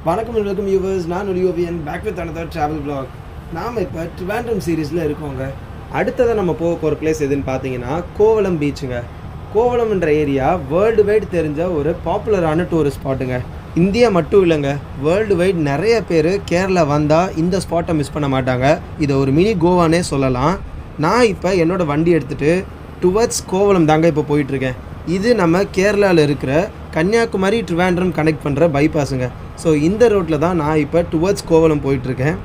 வணக்கம் and welcome yours. நான் ஒலியோவியன் back with another travel blog. நாம் இப்போ ட்ரிவாண்ட்ரம் சீரீஸில் இருக்கோங்க. அடுத்ததாக நம்ம போக போகிற பிளேஸ் எதுன்னு பார்த்தீங்கன்னா கோவளம் பீச்சுங்க. கோவளம்ன்ற ஏரியா வேர்ல்டு வைட் தெரிஞ்ச ஒரு பாப்புலரான டூரிஸ்ட் ஸ்பாட்டுங்க. இந்தியா மட்டும் இல்லைங்க, வேர்ல்டு வைட் நிறைய பேர் கேரளா வந்தால் இந்த ஸ்பாட்டை மிஸ் பண்ண மாட்டாங்க. இதை ஒரு மினி கோவானே சொல்லலாம். நான் இப்போ என்னோடய வண்டி எடுத்துகிட்டு டுவர்ட்ஸ் கோவளம் தாங்க இப்போ போயிட்டுருக்கேன். இது நம்ம கேரளாவில் இருக்கிற கன்னியாகுமரி ட்ரிவாண்ட்ரம் கனெக்ட் பண்ணுற பைபாஸுங்க. ஸோ இந்த ரோட்டில் தான் நான் இப்போ டுவர்ட்ஸ் கோவளம் போயிட்டுருக்கேன்.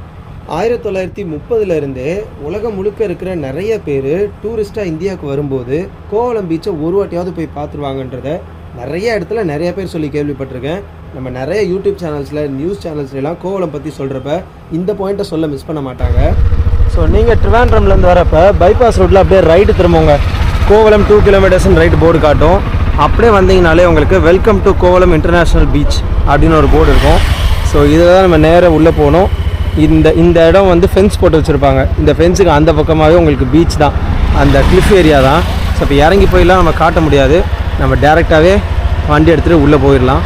1930 உலகம் முழுக்க இருக்கிற நிறைய பேர் டூரிஸ்ட்டாக இந்தியாவுக்கு வரும்போது கோவளம் பீச்சை ஒரு வாட்டியாவது போய் பார்த்துருவாங்கன்றத நிறைய இடத்துல நிறைய பேர் சொல்லி கேள்விப்பட்டிருக்கேன். நம்ம நிறைய யூடியூப் சேனல்ஸில் நியூஸ் சேனல்ஸ்லாம் கோவளம் பற்றி சொல்கிறப்ப இந்த பாயிண்ட்டை சொல்ல மிஸ் பண்ண மாட்டாங்க. ஸோ நீங்கள் ட்ரிவாண்ட்ரம்லேருந்து வரப்போ பைபாஸ் ரோட்டில் அப்படியே ரைட்டு திரும்புங்க. கோவளம் 2 கிலோமீட்டர்ஸ்னு ரைட்டு போர்டு காட்டும். அப்படியே வந்தீங்கனாலே உங்களுக்கு welcome to Kovalam international beach அப்படின்னு ஒரு போர்டு இருக்கும். ஸோ இதில் தான் நம்ம நேராக உள்ளே போகணும். இந்த இடம் வந்து ஃபென்ஸ் போட்டு வச்சுருப்பாங்க. இந்த ஃபென்ஸுக்கு அந்த பக்கமாகவே உங்களுக்கு பீச் தான், அந்த கிளிஃப் ஏரியா தான். ஸோ இப்போ இறங்கி போயிடலாம், நம்ம காட்ட முடியாது. நம்ம டேரெக்டாகவே வண்டி எடுத்துகிட்டு உள்ளே போயிடலாம்.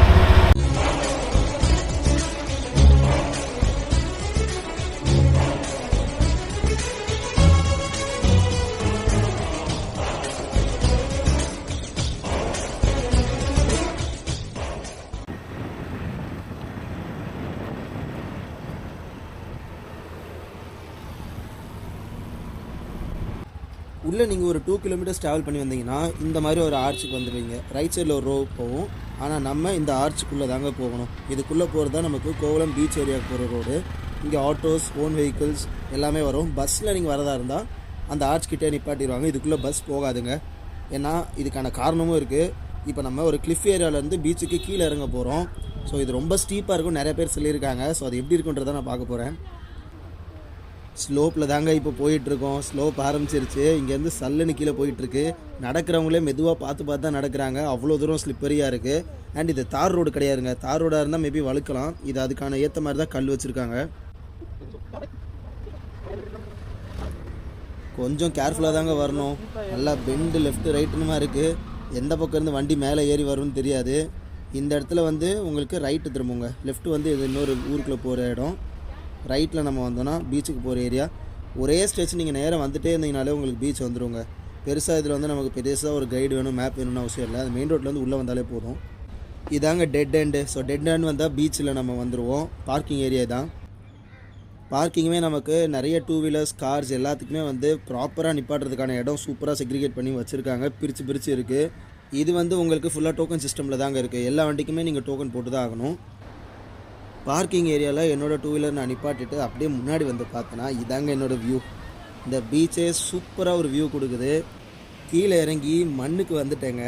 உள்ளே நீங்கள் ஒரு 2 கிலோமீட்டர்ஸ் ட்ராவல் பண்ணி வந்தீங்கன்னா இந்த மாதிரி ஒரு ஆர்ச்சுக்கு வந்துடுவீங்க. ரைட் சைடில் ஒரு ரோடு போகும். ஆனால் நம்ம இந்த ஆர்ச்சுக்குள்ளே தாங்க போகணும். இதுக்குள்ளே போகிறது தான் நமக்கு கோவளம் பீச் ஏரியாவுக்கு போகிற ரோடு. இங்கே ஆட்டோஸ், ஓன் வெஹிக்கிள்ஸ் எல்லாமே வரும். பஸ்ஸில் நீங்கள் வரதா இருந்தால் அந்த ஆர்ச் கிட்டே நிப்பாட்டிடுவாங்க. இதுக்குள்ளே பஸ் போகாதுங்க. ஏன்னா இதுக்கான காரணமும் இருக்குது. இப்போ நம்ம ஒரு கிளிஃப் ஏரியாவிலேருந்து பீச்சுக்கு கீழே இறங்க போகிறோம். ஸோ இது ரொம்ப ஸ்டீப்பாக இருக்கும், நிறைய பேர் சொல்லியிருக்காங்க. ஸோ அது எப்படி இருக்குன்றதை நான் பார்க்க போகிறேன். ஸ்லோப்பில் தாங்க இப்போ போயிட்டுருக்கோம். ஸ்லோப் ஆரம்பிச்சிருச்சு. இங்கேருந்து சல்லுன்னு கீழே போயிட்டுருக்கு. நடக்கிறவங்களே மெதுவாக பார்த்து தான் நடக்கிறாங்க. அவ்வளோ தூரம் ஸ்லிப்பரியாக இருக்குது. அண்ட் இது தார் ரோடு கிடையாதுங்க. தார் ரோடாக இருந்தால் மேபி வழுக்கலாம். இது அதுக்கான ஏற்ற மாதிரி தான் கல் வச்சுருக்காங்க. கொஞ்சம் கேர்ஃபுல்லாக தாங்க வரணும். நல்லா பெண்டு லெஃப்ட்டு ரைட்டுன்னு இருக்குது. எந்த பக்கம் இருந்து வண்டி மேலே ஏறி வரும்னு தெரியாது. இந்த இடத்துல வந்து உங்களுக்கு ரைட்டு திரும்புங்க. லெஃப்ட்டு வந்து இது இன்னொரு ஊருக்குள்ளே போகிற இடம். ரைட்டில் நம்ம வந்தோன்னா பீச்சுக்கு போகிற ஏரியா. ஒரே ஸ்டேஜ் நீங்கள் நேராக வந்துகிட்டே இருந்தீங்கனாலே உங்களுக்கு பீச் வந்துடுங்க. பெருசாக இதில் வந்து நமக்கு பெருசாக ஒரு கைடு வேணும், மேப் வேணும்னு அவசியம் இல்லை. அது மெயின் ரோட்லேருந்து உள்ளே வந்தாலே போதும். இதாங்க dead end. So dead end வந்தால் பீச்சில் நம்ம வந்துடுவோம். பார்க்கிங் ஏரியா தான். பார்க்கிங்குமே நமக்கு நிறைய 2 வீலர்ஸ், கார்ஸ் எல்லாத்துக்குமே வந்து ப்ராப்பராக நிப்பாட்டுறதுக்கான இடம் சூப்பராக செக்ரிகேட் பண்ணி வச்சுருக்காங்க. பிரித்து இருக்குது. இது வந்து உங்களுக்கு ஃபுல்லாக டோக்கன் சிஸ்டமில் தாங்க இருக்குது. எல்லா வண்டிக்குமே நீங்கள் டோக்கன் போட்டு தான் ஆகணும். பார்க்கிங் ஏரியாவில் என்னோடய 2 வீலர் நான் நிப்பாட்டிட்டு அப்படியே முன்னாடி வந்து பார்த்தேன்னா இதாங்க என்னோடய வியூ. இந்த பீச்சே சூப்பராக ஒரு வியூ கொடுக்குது. கீழே இறங்கி மண்ணுக்கு வந்துட்டேங்க.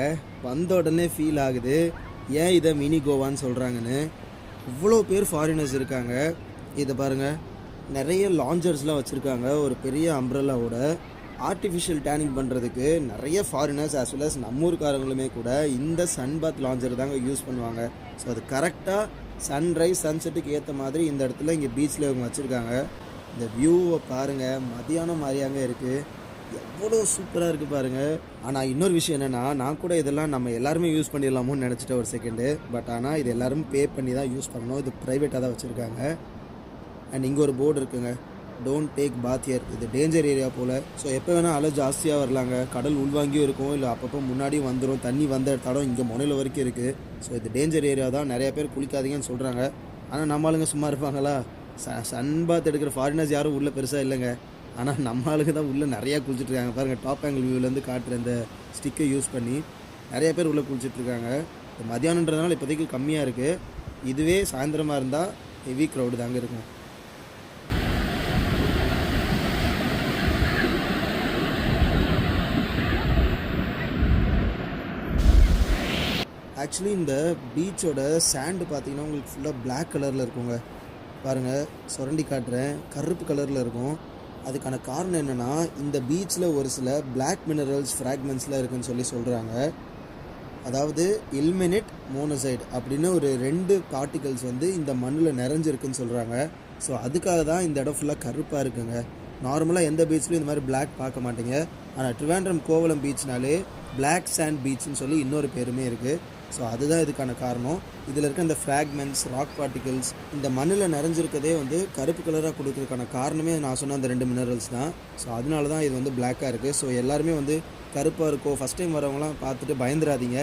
வந்த உடனே ஃபீல் ஆகுது ஏன் இதை மினி கோவான்னு சொல்கிறாங்கன்னு. இவ்வளோ பேர் ஃபாரினர்ஸ் இருக்காங்க. இதை பாருங்கள், நிறைய லாஞ்சர்ஸ்லாம் வச்சுருக்காங்க. ஒரு பெரிய அம்ப்ரெல்லாவோட ஆர்டிஃபிஷியல் டேனிங் பண்ணுறதுக்கு நிறைய ஃபாரினர்ஸ் ஆஸ் வெல் அஸ் நம்ம ஊருக்காரங்களுமே கூட இந்த சன்பாத் லாஞ்சர் தாங்க யூஸ் பண்ணுவாங்க. ஸோ அது கரெக்டாக சன்ரைஸ் சன்செட்டுக்கு ஏற்ற மாதிரி இந்த இடத்துல இங்கே பீச்சில் இவங்க வச்சுருக்காங்க. இந்த வியூவை பாருங்கள், மதியானம் மாதிரியாங்க இருக்குது. எவ்வளோ சூப்பராக இருக்குது பாருங்கள். ஆனால் இன்னொரு விஷயம் என்னென்னா, நான் கூட இதெல்லாம் நம்ம எல்லாருமே யூஸ் பண்ணிடலாமோன்னு நினச்சிட்டேன் ஒரு செகண்டு. பட் ஆனால் இது எல்லோரும் பே பண்ணி தான் யூஸ் பண்ணணும். இது ப்ரைவேட்டாக தான் வச்சுருக்காங்க. அண்ட் இங்கே ஒரு போர்டு இருக்குங்க, டோன்ட் டேக் பாத் ஹியர். இது டேஞ்சர் ஏரியா போல். ஸோ எப்போ வேணால் அலை ஜாஸ்தியாக வரலாங்க. கடல் உள்வாங்கியும் இருக்கும், இல்லை அப்பப்போ முன்னாடியும் வந்துடும். தண்ணி வந்த தடம் இங்கே முனையில் வரைக்கும் இருக்குது. ஸோ இது டேஞ்சர் ஏரியா தான். நிறைய பேர் குளிக்காதீங்கன்னு சொல்கிறாங்க. ஆனால் நம்ம ஆளுங்க சும்மா இருப்பாங்களா? சன் பாத் எடுக்கிற ஃபாரினர்ஸ் யாரும் உள்ளே பெருசாக இல்லைங்க. ஆனால் நம்ம ஆளுங்க தான் உள்ளே நிறையா குளிச்சுட்ருக்காங்க. பாருங்கள், டாப் ஆங்கிள் வியூவிலேருந்து காட்டுற இந்த ஸ்டிக்கை யூஸ் பண்ணி நிறைய பேர் உள்ளே குளிச்சுட்ருக்காங்க. மதியானன்றதுனால இப்போதைக்கு கம்மியாக இருக்குது. இதுவே சாயந்தரமாக இருந்தால் ஹெவி க்ரௌடு தாங்க இருக்கும். ஆக்சுவலி இந்த பீச்சோட சாண்டு பார்த்தீங்கன்னா உங்களுக்கு ஃபுல்லாக பிளாக் கலரில் இருக்குங்க. பாருங்கள், சுரண்டி காட்டுறேன், கருப்பு கலரில் இருக்கும். அதுக்கான காரணம் என்னென்னா, இந்த பீச்சில் ஒரு சில பிளாக் மினரல்ஸ் ஃப்ராக்மெண்ட்ஸ்லாம் இருக்குதுன்னு சொல்கிறாங்க. அதாவது இல்மெனேட் மோனோசைட் அப்படின்னு ஒரு 2 பார்ட்டிகல்ஸ் வந்து இந்த மண்ணில் நிறைஞ்சிருக்குன்னு சொல்கிறாங்க. ஸோ அதுக்காக தான் இந்த இடம் ஃபுல்லாக கருப்பாக இருக்குங்க. நார்மலாக எந்த பீச்லையும் இந்த மாதிரி பிளாக் பார்க்க மாட்டீங்க. ஆனால் ட்ரிவாண்ட்ரம் கோவளம் பீச்னாலே பிளாக் சாண்ட் பீச்னு சொல்லி இன்னொரு பேருமே இருக்குது. ஸோ அதுதான் இதுக்கான காரணம். இதில் இருக்க இந்த ஃப்ராக்மெண்ட்ஸ், ராக் பார்ட்டிகல்ஸ், இந்த மண்ணில் நிறைஞ்சிருக்கதே வந்து கருப்பு கலராக கொடுக்கறதுக்கான காரணமே நான் சொன்ன அந்த 2 மினரல்ஸ் தான். ஸோ அதனால தான் இது வந்து பிளாக்காக இருக்குது. ஸோ எல்லாருமே வந்து கருப்பாக இருக்கோ, ஃபஸ்ட் டைம் வரவங்களாம் பார்த்துட்டு பயந்துடாதீங்க.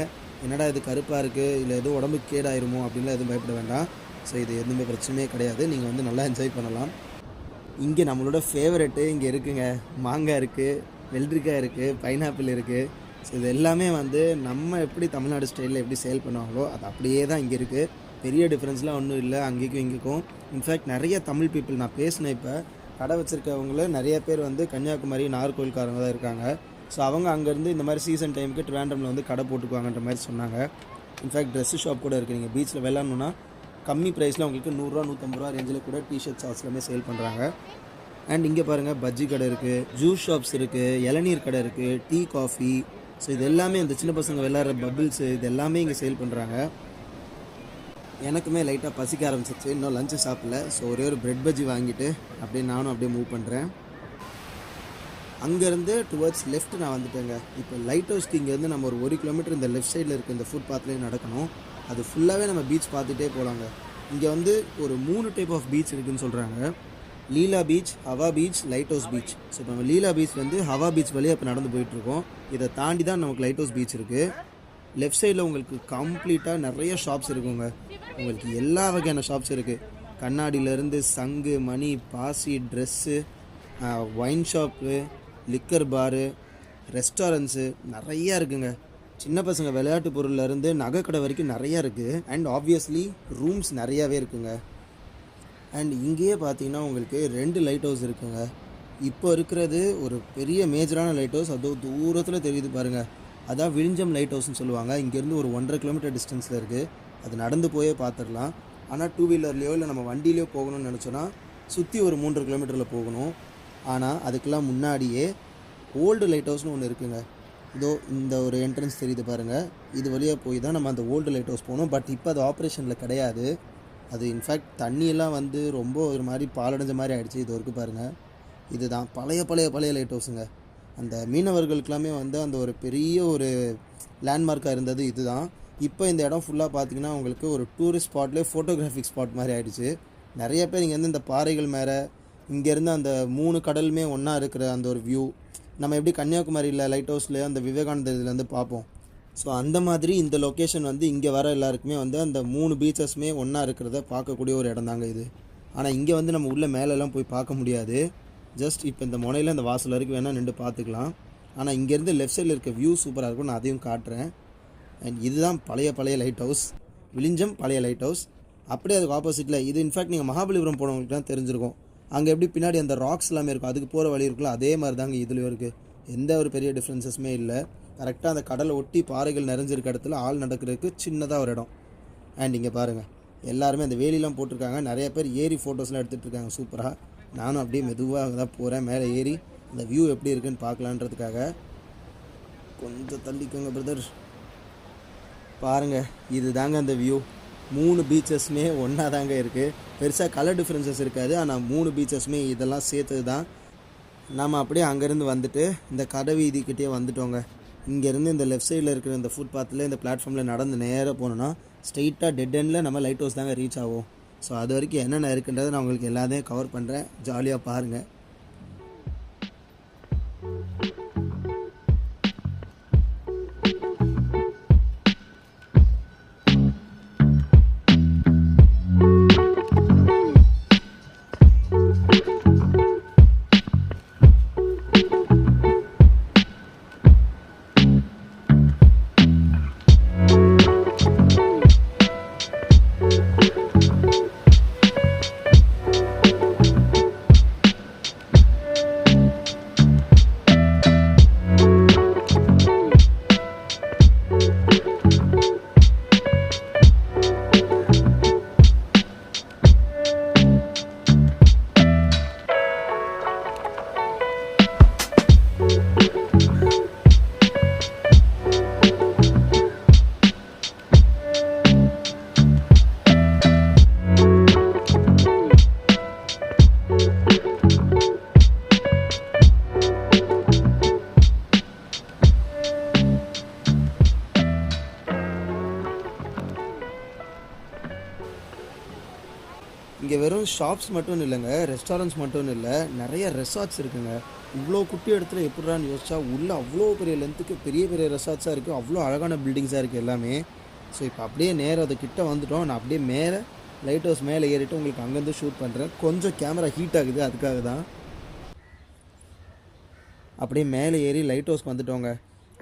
என்னடா இது கருப்பாக இருக்குது, இல்லை எதுவும் உடம்புக்கு கேடாயிருமோ அப்படின்லாம் எதுவும் பயப்பட வேண்டாம். ஸோ இது எதுவுமே பிரச்சனையே கிடையாது. நீங்கள் வந்து நல்லா என்ஜாய் பண்ணலாம். இங்கே நம்மளோட ஃபேவரெட்டு இங்கே இருக்குங்க. மாங்காய் இருக்குது, வெள்ளரிக்காய் இருக்குது, பைனாப்பிள் இருக்குது. ஸோ இது எல்லாமே வந்து நம்ம எப்படி தமிழ்நாடு ஸ்டைலில் எப்படி சேல் பண்ணுவாங்களோ அது அப்படியே தான் இங்கே இருக்குது. பெரிய டிஃப்ரென்ஸ்லாம் ஒன்றும் இல்லை அங்கேக்கும் இங்கேக்கும். இன்ஃபேக்ட் நிறைய தமிழ் பீப்புள் நான் பேசினேன். இப்போ கடை வச்சுருக்கவங்கள நிறைய பேர் வந்து கன்னியாகுமரி, நாகர்கோவில்காரங்க தான் இருக்காங்க. ஸோ அவங்க அங்கேருந்து இந்த மாதிரி சீசன் டைமுக்கு ட்ரிவாண்ட்ரமில் வந்து கடை போட்டுக்குவாங்கன்ற மாதிரி சொன்னாங்க. இன்ஃபேக்ட் ட்ரெஸ்ஸு ஷாப் கூட இருக்குது. நீங்கள் பீச்சில் விளாட்ணுன்னா கம்மி ப்ரைஸில் உங்களுக்கு 100 ரூபா 150 ரூபா ரேஞ்சில் கூட டிஷர்ட் ஷார்ட்ஸ் எல்லாமே சேல் பண்ணுறாங்க. அண்ட் இங்கே பாருங்கள் பஜ்ஜி கடை இருக்குது, ஜூஸ் ஷாப்ஸ் இருக்குது, இளநீர் கடை இருக்குது, டீ, காஃபி. ஸோ இது எல்லாமே இந்த சின்ன பசங்க விளையாடுற பபிள்ஸு இது எல்லாமே இங்கே சேல் பண்ணுறாங்க. எனக்குமே லைட்டாக பசிக்க ஆரம்பிச்சிச்சு. இன்னும் லஞ்சு சாப்பிடல. ஸோ ஒரே ஒரு பிரெட் பஜ்ஜி வாங்கிட்டு அப்படியே நானும் அப்படியே மூவ் பண்ணுறேன். அங்கேருந்து டுவர்ட்ஸ் லெஃப்ட் நான் வந்துட்டேங்க. இப்போ லைட் ஹவுஸ்க்கு இங்கேருந்து நம்ம ஒரு 1 கிலோமீட்டர் இந்த லெஃப்ட் சைடில் இருக்க இந்த ஃபுட் பாத்லேயே நடக்கணும். அது ஃபுல்லாகவே நம்ம பீச் பார்த்துட்டே போகலாங்க. இங்கே வந்து ஒரு 3 டைப் ஆஃப் பீச் இருக்குதுன்னு சொல்கிறாங்க. Leela beach, Hawa beach, lighthouse beach. So இப்போ நம்ம லீலா பீச் வந்து ஹவா பீச் வழியாக இப்போ நடந்து போயிட்டுருக்கோம். இதை தாண்டி தான் நமக்கு லைட் ஹவுஸ் பீச் இருக்குது. லெஃப்ட் சைடில் உங்களுக்கு கம்ப்ளீட்டாக நிறைய ஷாப்ஸ் இருக்குங்க. உங்களுக்கு எல்லா வகையான ஷாப்ஸ் இருக்குது. கண்ணாடியிலேருந்து சங்கு, மணி, பாசி, ட்ரெஸ்ஸு, ஒயின் ஷாப்பு, லிக்கர் பாரு, ரெஸ்டாரண்ட்ஸு நிறையா இருக்குங்க. சின்ன பசங்க விளையாட்டு பொருள்லேருந்து நகை கடை வரைக்கும் நிறையா இருக்குது. அண்ட் ஆப்வியஸ்லி ரூம்ஸ் நிறையாவே இருக்குங்க. அண்ட் இங்கேயே பார்த்தீங்கன்னா உங்களுக்கு 2 லைட் ஹவுஸ் இருக்குங்க. இப்போ இருக்கிறது ஒரு பெரிய மேஜரான லைட் ஹவுஸ், அதுவும் தூரத்தில் தெரியுது பாருங்கள். அதான் விழிஞ்சம் லைட் ஹவுஸ்னு சொல்லுவாங்க. இங்கேருந்து ஒரு 1.5 கிலோமீட்டர் டிஸ்டன்ஸில் இருக்குது. அது நடந்து போயே பார்த்துடலாம். ஆனால் 2 வீலர்லேயோ இல்லை நம்ம வண்டியிலையோ போகணும்னு நினச்சோன்னா சுற்றி ஒரு 3 கிலோமீட்டரில் போகணும். ஆனால் அதுக்கெல்லாம் முன்னாடியே ஓல்டு லைட் ஹவுஸ்னு ஒன்று இருக்குங்க. இதோ இந்த ஒரு என்ட்ரன்ஸ் தெரியுது பாருங்கள். இது வழியாக போய் தான் நம்ம அந்த ஓல்டு லைட் ஹவுஸ் போகணும். பட் இப்போ அது ஆப்ரேஷனில் கிடையாது. அது இன்ஃபேக்ட் தண்ணியெல்லாம் வந்து ரொம்ப ஒரு மாதிரி பாலடைஞ்ச மாதிரி ஆகிடுச்சு. இது வரைக்கும் பாருங்கள். இதுதான் பழைய லைட் ஹவுஸுங்க. அந்த மீனவர்களுக்கெல்லாமே வந்து அந்த ஒரு பெரிய ஒரு லேண்ட்மார்க்காக இருந்தது இதுதான். இப்போ இந்த இடம் ஃபுல்லாக பார்த்திங்கன்னா உங்களுக்கு ஒரு டூரிஸ்ட் ஸ்பாட்லேயே ஃபோட்டோகிராஃபிக் ஸ்பாட் மாதிரி ஆகிடுச்சு. நிறைய பேர் இங்கேருந்து இந்த பாறைகள் மேலே இங்கேருந்து அந்த 3 கடலுமே ஒன்றா இருக்கிற அந்த ஒரு வியூ நம்ம எப்படி கன்னியாகுமரியில் லைட் ஹவுஸ்லேயே அந்த விவேகானந்தர் இதுலேருந்து பார்ப்போம். ஸோ அந்த மாதிரி இந்த லொக்கேஷன் வந்து இங்கே வர எல்லாருக்குமே வந்து அந்த 3 பீச்சஸுமே ஒன்றா இருக்கிறத பார்க்கக்கூடிய ஒரு இடம் தாங்க இது. ஆனால் இங்கே வந்து நம்ம உள்ள மேலெல்லாம் போய் பார்க்க முடியாது. ஜஸ்ட் இப்போ இந்த முனையில் இந்த வாசல் வரைக்கும் வேணால் நின்று பார்த்துக்கலாம். ஆனால் இங்கேருந்து லெஃப்ட் சைடில் இருக்க வியூ சூப்பராக இருக்கும். நான் அதையும் காட்டுறேன். அண்ட் இதுதான் பழைய லைட் ஹவுஸ், விழிஞ்சம் பழைய லைட் ஹவுஸ். அப்படியே அதுக்கு ஆப்போசிட்டில் இது இன்ஃபேக்ட் நீங்கள் மகாபலிபுரம் போனவங்களுக்கு தான் தெரிஞ்சிருக்கும். அங்கே எப்படி பின்னாடி அந்த ராக்ஸ் எல்லாமே இருக்கும், அதுக்கு போகிற வழி இருக்குல்ல, அதே மாதிரி தாங்க இதுலேயும் இருக்குது. எந்த ஒரு பெரிய டிஃப்ரென்சஸுமே இல்லை. கரெக்டாக அந்த கடலை ஒட்டி பாறைகள் நிறைஞ்சிருக்க இடத்துல ஆள் நடக்கிறதுக்கு சின்னதாக ஒரு இடம். அண்ட் இங்கே பாருங்கள் எல்லாருமே அந்த வேலிலாம் போட்டிருக்காங்க. நிறைய பேர் ஏறி ஃபோட்டோஸ்லாம் எடுத்துகிட்டு இருக்காங்க சூப்பராக. நானும் அப்படியே மெதுவாக தான் போகிறேன். மேலே ஏறி அந்த வியூ எப்படி இருக்குன்னு பார்க்கலான்றதுக்காக. கொஞ்சம் தள்ளிக்கோங்க பிரதர். பாருங்கள் இது தாங்க அந்த வியூ. 3 பீச்சஸுமே ஒன்றா தாங்க இருக்குது. பெருசாக கலர் டிஃப்ரென்சஸ் இருக்காது. ஆனால் 3 பீச்சஸுமே இதெல்லாம் சேர்த்தது தான். நாம் அப்படியே அங்கேருந்து வந்துட்டு இந்த கடை வீதிக்கிட்டே வந்துட்டோங்க. இங்கேருந்து இந்த லெஃப்ட் சைடில் இருக்கிற இந்த ஃபுட் பாத்தில் இந்த பிளாட்ஃபார்மில் நடந்து நேராக போனோன்னா ஸ்ட்ரெயிட்டாக டெட் எண்டில் நம்ம லைட் ஹவுஸ் தாங்க ரீச் ஆகும். ஸோ அது வரைக்கும் என்னென்ன இருக்குன்றதை நான் உங்களுக்கு எல்லாத்தையும் கவர் பண்ணுறேன். ஜாலியாக பாருங்கள். இங்கே வெறும் ஷாப்ஸ் மட்டும் இல்லைங்க, ரெஸ்டாரண்ட்ஸ் மட்டும் இல்லை, நிறைய ரெசார்ட்ஸ் இருக்குங்க. இவ்வளோ குட்டி இடத்துல எப்படிறான்னு யோசிச்சா உள்ளே அவ்வளோ பெரிய லென்த்துக்கு பெரிய பெரிய ரெசார்ட்ஸாக இருக்குது, அவ்வளோ அழகான பில்டிங்ஸாக இருக்குது எல்லாமே. ஸோ இப்போ அப்படியே நேராக அது கிட்ட வந்துட்டோம். நான் அப்படியே மேலே லைட் ஹவுஸ் மேலே ஏறிட்டு உங்களுக்கு அங்கேருந்து ஷூட் பண்ணுறேன். கொஞ்சம் கேமரா ஹீட் ஆகுது, அதுக்காக தான். அப்படியே மேலே ஏறி லைட் ஹவுஸ்க்கு வந்துட்டோங்க.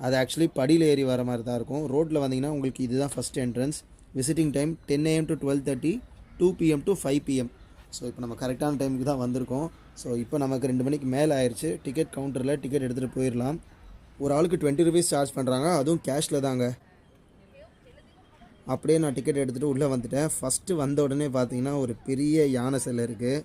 அது ஆக்சுவலி படியில் ஏறி வர மாதிரி தான் இருக்கும். ரோட்டில் வந்தீங்கன்னா உங்களுக்கு இதுதான் first entrance. Visiting time 10 AM to 12:30, 2 PM to 5 PM. So இப்போ நம்ம கரெக்டான டைமுக்கு தான் வந்திருக்கோம். ஸோ இப்போ நமக்கு 2 மணிக்கு மேலே ஆயிடுச்சு. டிக்கெட் கவுண்டரில் டிக்கெட் எடுத்துகிட்டு போயிடலாம். ஒரு ஆளுக்கு 20 rupees சார்ஜ் பண்ணுறாங்க, அதுவும் கேஷில் தாங்க. அப்படியே நான் டிக்கெட் எடுத்துகிட்டு உள்ளே வந்துட்டேன். ஃபஸ்ட்டு வந்த உடனே பார்த்தீங்கன்னா ஒரு பெரிய யானை சிலை இருக்குது.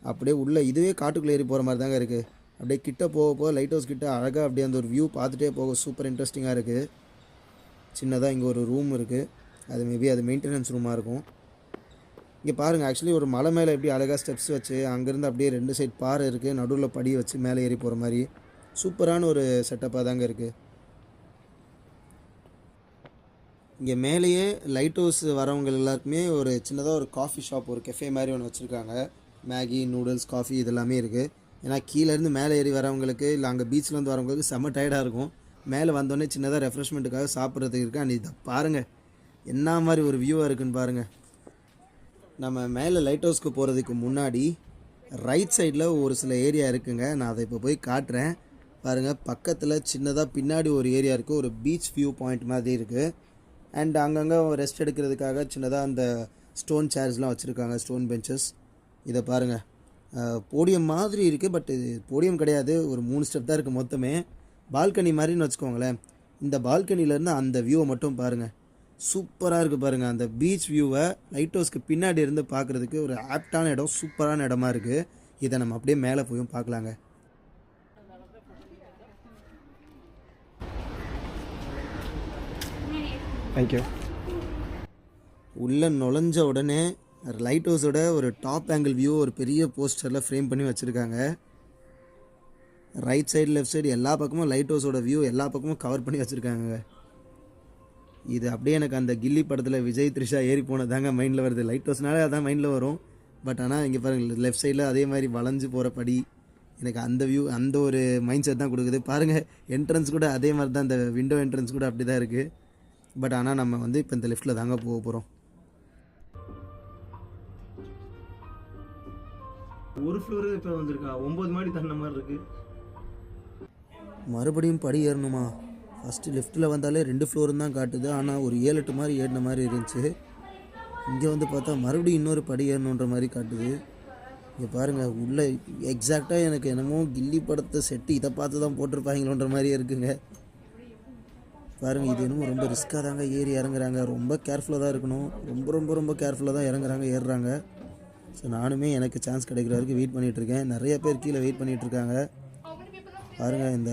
அப்படியே உள்ளே இதுவே காட்டுக்குள்ளே ஏறி போகிற மாதிரி தாங்க இருக்குது. அப்படியே கிட்ட போக போக லைட் ஹவுஸ் கிட்ட அழகாக அப்படியே அந்த ஒரு வியூ பார்த்துட்டே போக சூப்பர் இன்ட்ரெஸ்டிங்காக இருக்குது. சின்னதாக இங்கே ஒரு ரூம் இருக்குது, அது மேபி அது மெயின்டெனன்ஸ் ரூமாக இருக்கும். இங்கே பாருங்கள், ஆக்சுவலி ஒரு மலை மேலே எப்படி அழகாக ஸ்டெப்ஸ் வச்சு அங்கேருந்து அப்படியே 2 சைட் பாறை இருக்குது, நடுவில் படி வச்சு மேலே ஏறி போகிற மாதிரி சூப்பரான ஒரு செட்டப்பாக தாங்க இருக்குது. இங்கே மேலேயே லைட் ஹவுஸ் வரவங்க எல்லாருக்குமே ஒரு சின்னதாக ஒரு காஃபி ஷாப், ஒரு கெஃபே மாதிரி ஒன்று வச்சுருக்காங்க. மேகி, நூடுல்ஸ், காஃபி இதெல்லாமே இருக்குது. ஏன்னா கீழேருந்து மேலே ஏறி வரவங்களுக்கு இல்லை அங்கே பீச்சிலேருந்து வரவங்களுக்கு செம்ம டயர்டாக இருக்கும். மேலே வந்தோடனே சின்னதாக ரெஃப்ரெஷ்மெண்ட்டுக்காக சாப்பிட்றதுக்கு இருக்குது. அண்ட் இதை பாருங்கள், என்ன மாதிரி ஒரு வியூவாக இருக்குதுன்னு பாருங்கள். நம்ம மேலே லைட் ஹவுஸ்க்கு போகிறதுக்கு முன்னாடி ரைட் சைடில் ஒரு சில ஏரியா இருக்குங்க. நான் அதை இப்போ போய் காட்டுறேன் பாருங்கள். பக்கத்தில் சின்னதாக பின்னாடி ஒரு ஏரியா இருக்குது, ஒரு பீச் வியூ பாயிண்ட் மாதிரி இருக்குது. அண்ட் அங்கங்கே ரெஸ்ட் எடுக்கிறதுக்காக சின்னதாக அந்த ஸ்டோன் சேர்ஸ்லாம் வச்சுருக்காங்க, ஸ்டோன் பெஞ்சஸ். இதை பாருங்கள், போடியம் மாதிரி இருக்குது, பட் இது போடியம் கிடையாது, ஒரு 3 ஸ்டெப் தான் இருக்குது மொத்தமே. பால்கனி மாதிரின்னு வச்சுக்கோங்களேன். இந்த பால்கனிலேருந்து அந்த வியூவை மட்டும் பாருங்கள், சூப்பராக இருக்குது பாருங்கள். அந்த பீச் வியூவை லைட் ஹவுஸ்க்கு பின்னாடி இருந்து பார்க்குறதுக்கு ஒரு ஆப்டான இடம், சூப்பரான இடமா இருக்குது. இதை நம்ம அப்படியே மேலே போயும் பார்க்கலாங்க. தேங்க்யூ. உள்ளே நுழைஞ்ச உடனே லைட் ஹவுஸோட ஒரு டாப் ஆங்கிள் வியூ ஒரு பெரிய போஸ்டரில் ஃப்ரேம் பண்ணி வச்சுருக்காங்க. ரைட் சைடு லெஃப்ட் சைடு எல்லா பக்கமும் லைட் ஹவுஸோட வியூ எல்லா பக்கமும் கவர் பண்ணி வச்சுருக்காங்க. இது அப்படியே எனக்கு அந்த கில்லி படத்தில் விஜய் த்ரிஷா ஏறி போனதாங்க மைண்டில் வருது. லைட் ஹவுஸ்னாலே அதான் மைண்டில் வரும். பட் ஆனால் இங்கே பாருங்கள், லெஃப்ட் சைடில் அதே மாதிரி வளைஞ்சு போகிற படி, எனக்கு அந்த வியூ அந்த ஒரு மைண்ட் செட் தான் கொடுக்குது. பாருங்கள், என்ட்ரன்ஸ் கூட அதே மாதிரி தான், இந்த விண்டோ என்ட்ரன்ஸ் கூட அப்படி தான் இருக்குது. பட் ஆனால் நம்ம வந்து இப்போ இந்த லெஃப்ட்டில் தாங்க போக போகிறோம். ஒரு ஃப்ளோரு இப்போ வந்திருக்கா, 9 மாடி தண்ண மாதிரி இருக்குது. மறுபடியும் படி ஏறணுமா? ஃபஸ்ட்டு லெஃப்ட்டில் வந்தாலே 2 ஃப்ளோருன்னு தான் காட்டுது. ஆனால் ஒரு 7-8 மாதிரி ஏறின மாதிரி இருந்துச்சு. இங்கே வந்து பார்த்தா மறுபடியும் இன்னொரு படி ஏறணுன்ற மாதிரி காட்டுது. இங்கே பாருங்கள், உள்ளே எக்ஸாக்டாக எனக்கு என்னமோ கில்லி படத்தை செட்டு இதை பார்த்து தான் போட்டிருப்பாங்களோன்ற மாதிரியே இருக்குங்க. பாருங்கள், இது என்னமோ ரொம்ப ரிஸ்க்காக தாங்க ஏறி இறங்குறாங்க. ரொம்ப கேர்ஃபுல்லாக தான் இருக்கணும், ரொம்ப ரொம்ப ரொம்ப கேர்ஃபுல்லாக தான் இறங்குறாங்க ஏறுறாங்க. ஸோ நானுமே எனக்கு சான்ஸ் கிடைக்கிற வரைக்கும் வெயிட் பண்ணிகிட்ருக்கேன். நிறைய பேர் கீழே வெயிட் பண்ணிகிட்ருக்காங்க. பாருங்கள், இந்த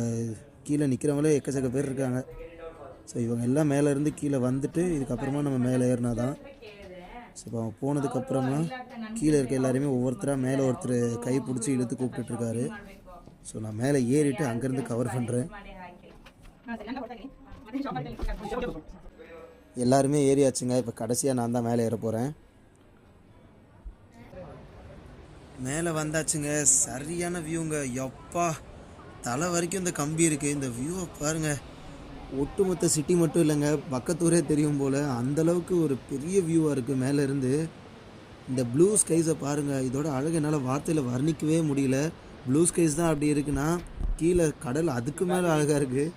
கீழே நிற்கிறவங்களே எக்கச்சக்க பேர் இருக்காங்க. ஸோ இவங்க எல்லாம் மேலே இருந்து கீழே வந்துட்டு இதுக்கப்புறமா நம்ம மேலே ஏறினா தான். ஸோ இப்போ அவங்க போனதுக்கப்புறமா கீழே இருக்க எல்லாருமே ஒவ்வொருத்தராக மேலே ஒருத்தர் கை பிடிச்சி இழுத்து கூப்பிட்டுட்ருக்காரு. ஸோ நான் மேலே ஏறிட்டு அங்கேருந்து கவர் பண்ணுறேன். எல்லாருமே ஏறியாச்சுங்க. இப்போ கடைசியாக நான் தான் மேலே ஏற போகிறேன். மேலே வந்தாச்சுங்க. சரியான வியூங்க, எப்பா தலை வரைக்கும் இந்த கம்பி இருக்குது. இந்த வியூவை பாருங்கள், ஒட்டுமொத்த சிட்டி மட்டும் இல்லைங்க, பக்கத்தூரே தெரியும் போல் அந்தளவுக்கு ஒரு பெரிய வியூவாக இருக்குது மேலேருந்து. இந்த ப்ளூ ஸ்கைஸை பாருங்கள், இதோட அழகு என்னால் வார்த்தையில் வர்ணிக்கவே முடியல. ப்ளூ ஸ்கைஸ் தான் அப்படி இருக்குன்னா கீழே கடல் அதுக்கு மேலே அழகாக இருக்குது.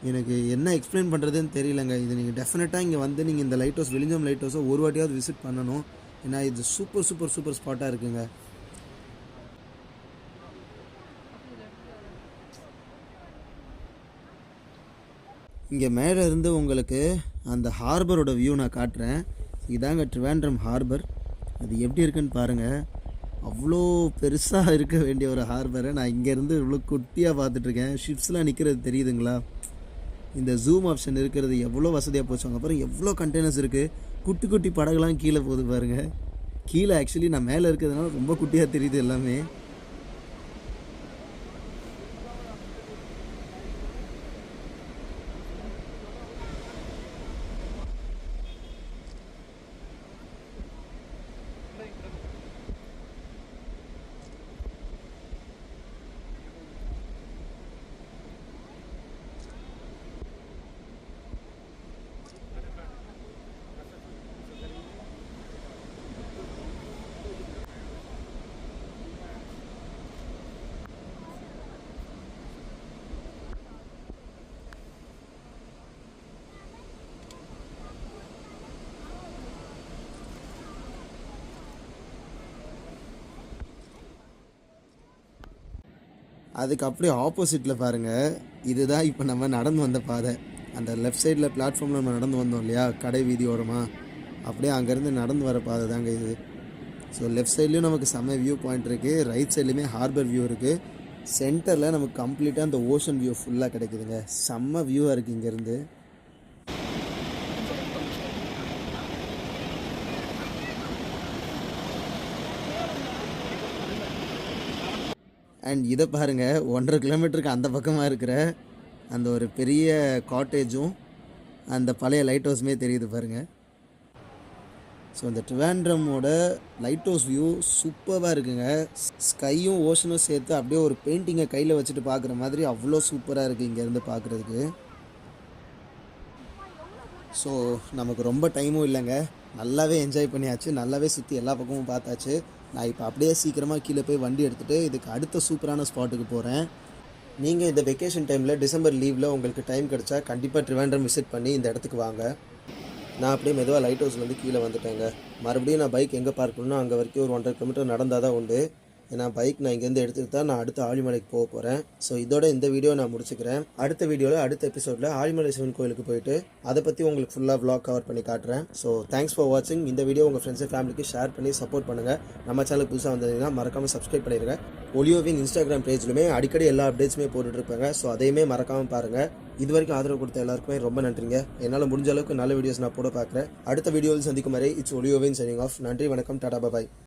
எனக்கு என்ன எக்ஸ்பிளைன் பண்ணுறதுன்னு தெரியலங்க. இது நீங்கள் டெஃபினட்டாக இங்கே வந்து நீங்கள் இந்த லைட் ஹவுஸ், வெளிஞ்சம் லைட் ஹவுஸை ஒரு வாட்டியாவது விசிட் பண்ணணும். ஏன்னா இது சூப்பர் சூப்பர் சூப்பர் ஸ்பாட்டாக இருக்குங்க. இங்கே மேலே இருந்து உங்களுக்கு அந்த ஹார்பரோட வியூ நான் காட்டுறேன். இதாங்க ட்ரிவாண்ட்ரம் ஹார்பர். அது எப்படி இருக்குன்னு பாருங்கள். அவ்வளோ பெருசாக இருக்க வேண்டிய ஒரு ஹார்பரை நான் இங்கேருந்து இவ்வளோ குட்டியாக பார்த்துட்ருக்கேன். ஷிப்ஸ்லாம் நிற்கிறது தெரியுதுங்களா? இந்த ஜூம் ஆப்ஷன் இருக்கிறது எவ்வளோ வசதியாக போச்சு. அப்புறம் எவ்வளோ கண்டெய்னர்ஸ் இருக்குது, குட்டி குட்டி படகுலாம் கீழே போகுது பாருங்கள். கீழே ஆக்சுவலி நான் மேலே இருக்கிறதுனால ரொம்ப குட்டியாக தெரியுது எல்லாமே. அதுக்கு அப்படியே ஆப்போசிட்டில் பாருங்கள், இதுதான் இப்போ நம்ம நடந்து வந்த பாதை. அந்த லெஃப்ட் சைடில் பிளாட்ஃபார்மில் நம்ம நடந்து வந்தோம் இல்லையா, கடை வீதி ஓரமாக, அப்படியே அங்கேருந்து நடந்து வர பாதை தாங்க இது. ஸோ லெஃப்ட் சைட்லேயும் நமக்கு செம்ம வியூ பாயிண்ட் இருக்குது, ரைட் சைட்லேயுமே ஹார்பர் வியூ இருக்குது, சென்டரில் நமக்கு கம்ப்ளீட்டாக அந்த ஓஷன் வியூ ஃபுல்லாக கிடைக்குதுங்க. செம்ம வியூவாக இருக்குது இங்கேருந்து. அண்ட் இதை பாருங்கள், 1.5 கிலோமீட்டருக்கு அந்த பக்கமாக இருக்கிற அந்த ஒரு பெரிய காட்டேஜும் அந்த பழைய லைட் ஹவுஸுமே தெரியுது பாருங்கள். ஸோ இந்த ட்ரிவாண்ட்ரமோட லைட் ஹவுஸ் வியூ சூப்பராக இருக்குங்க. ஸ்கையும் ஓஷனும் சேர்த்து அப்படியே ஒரு பெயிண்டிங்கை கையில் வச்சுட்டு பார்க்குற மாதிரி அவ்வளோ சூப்பராக இருக்குது இங்கேருந்து பார்க்குறதுக்கு. ஸோ நமக்கு ரொம்ப டைமும் இல்லைங்க, நல்லாவே என்ஜாய் பண்ணியாச்சு, நல்லாவே சுற்றி எல்லா பக்கமும் பார்த்தாச்சு. நான் இப்போ அப்படியே சீக்கிரமாக கீழே போய் வண்டி எடுத்துகிட்டு இதுக்கு அடுத்த சூப்பரான ஸ்பாட்டுக்கு போகிறேன். நீங்கள் இந்த வெக்கேஷன் டைமில் டிசம்பர் லீவில் உங்களுக்கு டைம் கிடச்சா கண்டிப்பாக ட்ரிவாண்ட்ரம் விசிட் பண்ணி இந்த இடத்துக்கு வாங்க. நான் அப்படியே மெதுவாக லைட் ஹவுஸ்லேருந்து கீழே வந்துட்டேங்க. மறுபடியும் நான் பைக் எங்கே பார்க் பண்ணணும் அங்கே வரைக்கும் ஒரு 1.5 கிலோமீட்டர் நடந்தால் தான் உண்டு. ஏன்னா பைக் நான் இங்கேருந்து எடுத்துகிட்டு தான் நான் அடுத்த ஆழிமலைக்கு போக போகிறேன். ஸோ இதோட இந்த வீடியோ நான் முடிச்சுக்கிறேன். அடுத்த வீடியோவில் அடுத்த எபிசோடில் ஆழிமலை சிவன் கோயிலுக்கு போயிட்டு அதை பற்றி உங்களுக்கு ஃபுல்லாக vlog கவர் பண்ணி காட்டுறேன். ஸோ தேங்க்ஸ் ஃபார் வாட்சிங். இந்த வீடியோ உங்கள் ஃப்ரெண்ட்ஸ் அண்ட் ஃபேமிலிக்கு ஷேர் பண்ணி சப்போர்ட் பண்ணுங்கள். நம்ம சேனலுக்கு புதுசாக வந்ததுன்னா மறக்காமல் சப்ஸ்கிரைப் பண்ணிடுங்க. ஒலியோவின் இன்ஸ்டாகிராம் பேஜ்லுமே அடிக்கடி எல்லா அப்டேட்ஸுமே போட்டுட்ருப்பாங்க. ஸோ அதையுமே மறக்காமல் பாருங்கள். இது வரைக்கும் ஆதரவு கொடுத்த எல்லாருக்குமே ரொம்ப நன்றிங்க. என்னால் முடிஞ்ச அளவுக்கு நல்ல வீடியோஸ் நான் போட பார்க்குறேன். அடுத்த வீடியோவில் சந்திக்கும் வரை இட்ஸ் ஒலியோவின் சைனிங் ஆஃப். நன்றி, வணக்கம், டாடா, பாய்.